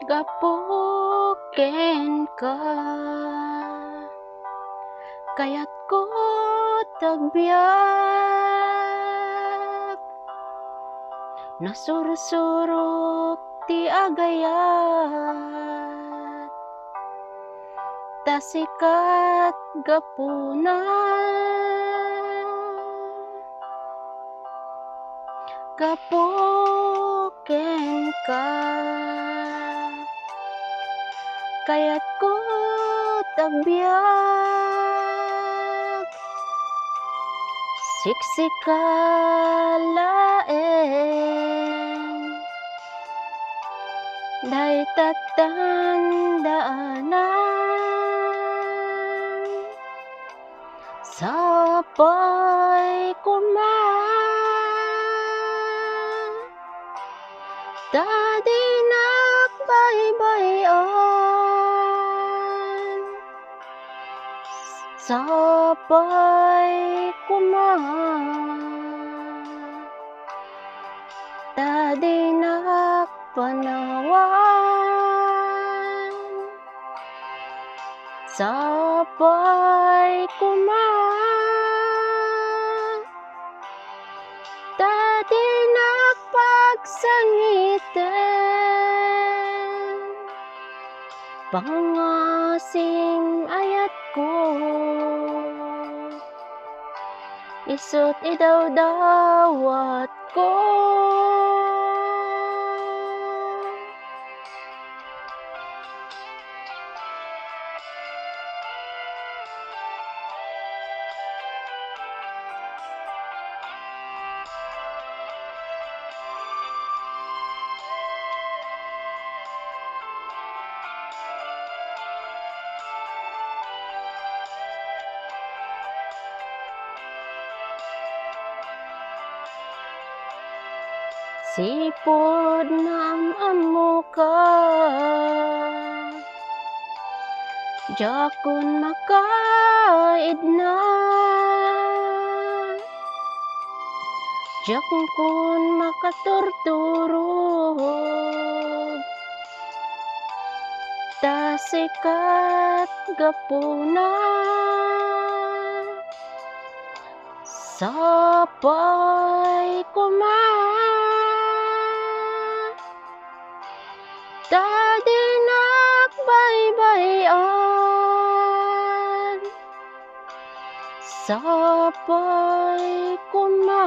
Gapu Kenka, kaya't ko tagbiyak, nasursurok ti agayat, tasikat gapuna. Gapu Kenka, kaya't ko tagbiyak, Siksika laeng, day tatandaanan, Sapay, koma, dinak, baybayan, Sapay, koma, dinak, panawan, Sapay, koma, dinak pagsangitan, Pangngaasim ayat ko, Isut idawdawat ko. Sipud naamammo ka, Diakon makaidna, Diakon makaturturog, tasikat gapuna, Sapay, koma, dinak, baybayan, Sapay, koma,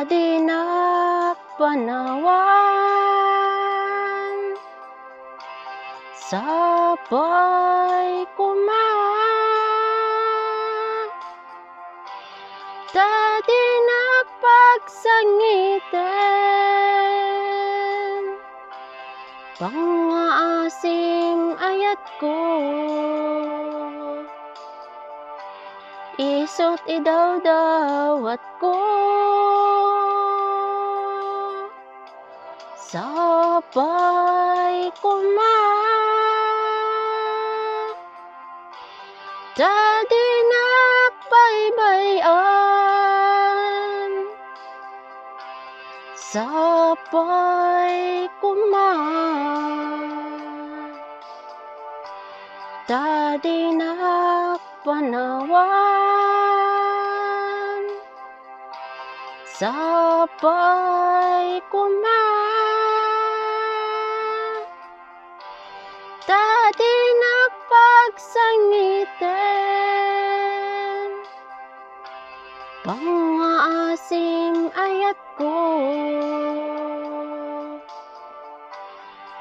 dinak, panawan, Sapay, koma, dinak pagsangitan, Pangngaasim ayat ko, Isut idawdawat ko, Sapay, koma, dinak, baybayan, Sapay, koma, dinak, panawan, Sapay, koma, dinak pagsangitan, Pangngaasim ayat ko,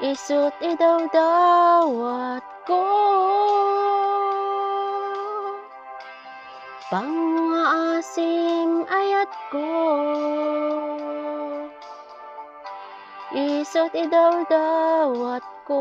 Isut idawdawat ko, Pangngaasim ayat ko, Isut idawdawat ko.